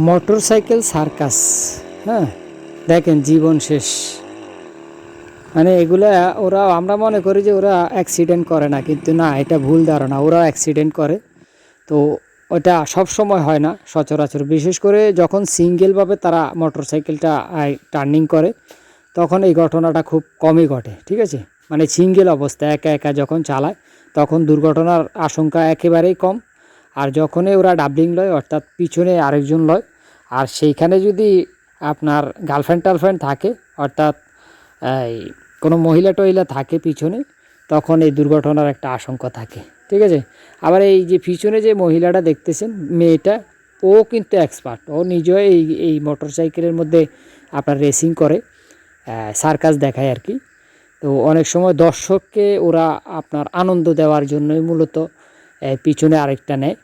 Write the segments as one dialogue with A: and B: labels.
A: Motorcycle circus. হ্যাঁ, দেখেন জীবন শেষ। মানে এগুলা ওরা, আমরা মনে করি যে ওরা অ্যাক্সিডেন্ট করে না, কিন্তু না, এটা ভুল ধারণা, ওরাও অ্যাক্সিডেন্ট করে। তো ওটা সব সময় হয় না, সচরাচর। বিশেষ করে যখন সিঙ্গেলভাবে তারা মোটরসাইকেলটা টার্নিং করে, তখন এই ঘটনাটা খুব কমই ঘটে। ঠিক আছে, মানে সিঙ্গেল অবস্থায় একা একা যখন চালায়, তখন দুর্ঘটনার আশঙ্কা একেবারেই কম। আর যখনই ওরা ডাবলিং লয়, অর্থাৎ পিছনে আরেকজন লয়, আর সেইখানে যদি আপনার গার্লফ্রেন্ড টার্লফ্রেন্ড থাকে, অর্থাৎ এই কোনো মহিলা টহিলা থাকে পিছনে, তখন এই দুর্ঘটনার একটা আশঙ্কা থাকে। ঠিক আছে, আবার এই যে পিছনে যে মহিলাটা দেখতেছেন, মেয়েটা, ও কিন্তু এক্সপার্ট। ও নিজেও এই এই মোটর সাইকেলের মধ্যে আপনার রেসিং করে, সার্কাস দেখায় আর কি। তো অনেক সময় দর্শককে ওরা আপনার আনন্দ দেওয়ার জন্যই মূলত পিছনে আরেকটা নেয়।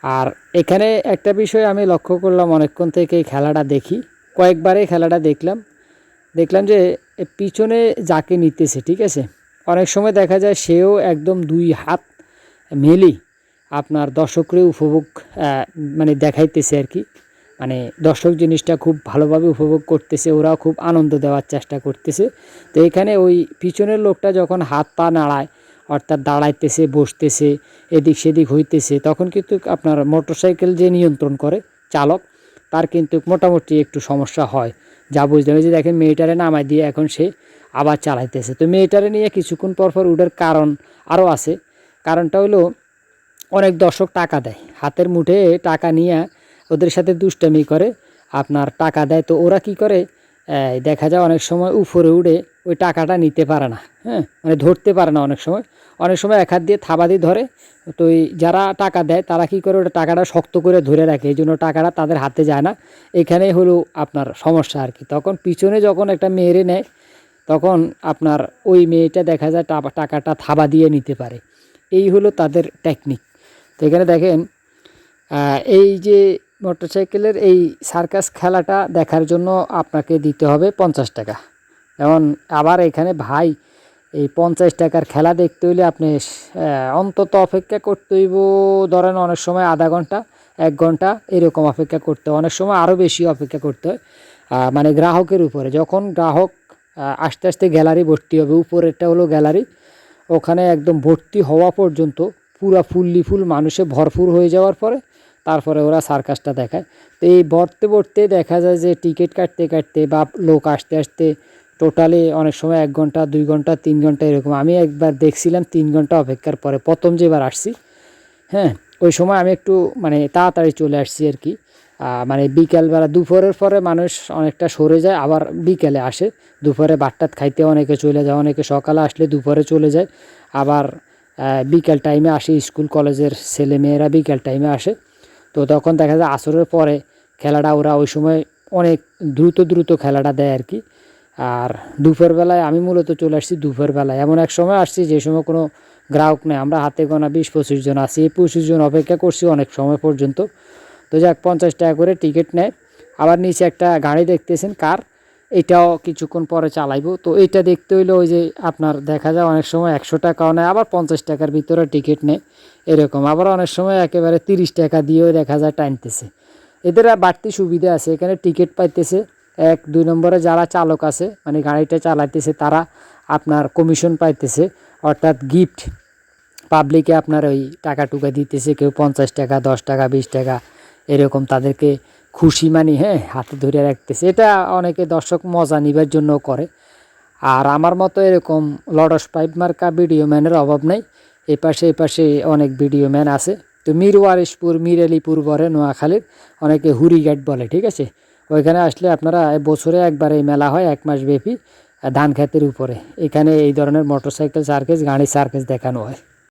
A: আর এখানে একটা বিষয় আমি লক্ষ্য করলাম, অনেকক্ষণ থেকে এই খেলাটা দেখি, কয়েকবারে খেলাটা দেখলাম যে পিছনে যাকে নিতেছে, ঠিক আছে, অনেক সময় দেখা যায় সেও একদম দুই হাত মেলি আপনার দর্শকরে উপভোগ মানে দেখাইতেছে আর কি। মানে দর্শক জিনিসটা খুব ভালোভাবে উপভোগ করতেছে, ওরাও খুব আনন্দ দেওয়ার চেষ্টা করতেছে। তো এখানে ওই পিছনের লোকটা যখন হাত পা নাড়ায়, অর্থাৎ দাঁড়াইতেছে, বসতেছে, এদিক সেদিক হইতেছে, তখন কিন্তু আপনার মোটরসাইকেল যে নিয়ন্ত্রণ করে চালক, তার কিন্তু মোটামুটি একটু সমস্যা হয়। যা বুঝতে হবে যে দেখেন, মেয়েটারে নামাই দিয়ে এখন সে আবার চালাইতেছে। তো মেয়েটারে নিয়ে কিছুক্ষণ পর ওটার কারণ আরও আছে। কারণটা হলো, অনেক দর্শক টাকা দেয়, হাতের মুঠে টাকা নিয়ে ওদের সাথে দুষ্টামি করে, আপনার টাকা দেয়। তো ওরা কি করে, দেখা যায় অনেক সময় উপরে উঠে ওই টাকাটা নিতে পারে না। হ্যাঁ, মানে ধরতে পারে না অনেক সময় এক হাত দিয়ে থাবা দিয়ে ধরে। তো এই যারা টাকা দেয় তারা কি করে, ওটা টাকাটা শক্ত করে ধরে রাখে, এই জন্য টাকাটা তাদের হাতে যায় না। এখানেই হলো আপনার সমস্যা আর কি। তখন পিছনে যখন একটা মেয়েরে নেয়, তখন আপনার ওই মেয়েটা দেখা যায় টাকাটা থাবা দিয়ে নিতে পারে। এই হলো তাদের টেকনিক। তো এখানে দেখেন, এই যে মোটরসাইকেলের এই সার্কাস খেলাটা দেখার জন্য আপনাকে দিতে হবে 50 টাকা। যেমন আবার এখানে ভাই, এই 50 টাকার খেলা দেখতে হইলে আপনি অন্তত অপেক্ষা করতে হইব, ধরেন অনেক সময় আধা ঘন্টা, 1 ঘন্টা এরকম অপেক্ষা করতে হয়, অনেক সময় আরও বেশি অপেক্ষা করতে হয়। মানে গ্রাহকের উপরে, যখন গ্রাহক আস্তে আস্তে গ্যালারি ভর্তি হবে, উপরেরটা হলো গ্যালারি, ওখানে একদম ভর্তি হওয়া পর্যন্ত পুরা ফুল মানুষে ভরপুর হয়ে যাওয়ার পরে তারপরে ওরা সার্কাসটা দেখায়। তো এই ভরতে দেখা যায় যে টিকিট কাটতে বা লোক আসতে আসতে টোটালি অনেক সময় 1 ঘন্টা, 2 ঘন্টা, 3 ঘন্টা এরকম। আমি একবার দেখছিলাম 3 ঘন্টা অপেক্ষার পরে, প্রথম যেবার আসছি। হ্যাঁ, ওই সময় আমি একটু মানে তাড়াতাড়ি চলে আসছি আর কি। মানে বিকালবেলা, দুপুরের পরে মানুষ অনেকটা সরে যায়, আবার বিকেলে আসে। দুপুরে ভাতটাত খাইতে অনেকে চলে যায়, অনেকে সকালে আসলে দুপুরে চলে যায়, আবার বিকেল টাইমে আসে, স্কুল কলেজের ছেলে মেয়েরা বিকেল টাইমে আসে। তো তখন দেখা যায় আসরের পরে খেলাটা ওরা ওই সময় অনেক দ্রুত খেলাটা দেয় আর কি। আর দুপুরবেলায় আমি মূলত চলে আসছি দুপুরবেলায়, এমন এক সময় আসছি যে সময় কোনো গ্রাহক নেই, আমরা হাতে গোনা 20-25 জন আছি, এই 25 জন অপেক্ষা করছি অনেক সময় পর্যন্ত। তো যাক, 50 টাকা করে টিকিট নেয়। আবার নিচে একটা গাড়ি দেখতেছেন, কার, এটাও কিছুক্ষণ পরে চালাইবো। তো এইটা দেখতে হইলে ওই যে আপনার দেখা যায় অনেক সময় 100 টাকাও নেয়, আবার 50 টাকার ভিতরে টিকিট নেয় এরকম। আবার অনেক সময় একেবারে 30 টাকা দিয়েও দেখা যায় টানতেছে। এদের বাড়তি সুবিধা আছে, এখানে টিকিট পাইতেছে। 1-2 নম্বরে যারা চালক আছে, মানে গাড়িটা চালাইতেছে, তারা আপনার কমিশন পাইতেছে, অর্থাৎ গিফট পাবলিকে আপনার ওই টাকা টুকা দিতেছে, কেউ 50 টাকা, 10 টাকা, 20 টাকা এরকম তাদেরকে খুশি মানি, হ্যাঁ, হাতে ধরে রাখতেছে। এটা অনেকে দর্শক মজা নিবার জন্য করে। আর আমার মতো এরকম লডস পাইপ মার্কা ভিডিও ম্যানের অভাব নাই, এপাশে অনেক ভিডিও ম্যান আছে। তো মিরওয়ারিশপুর, মিরালিপুর বলে নোয়াখালীর, অনেকে হুরিঘাট বলে, ঠিক আছে। ওইখানে আসলে আপনারা বছরে একবার এই মেলা হয়, 1 মাস ব্যাপী, ধান খেতের উপরে। এখানে এই ধরনের মোটরসাইকেল সার্কাস, গাড়ি সার্কাস দেখানো হয়।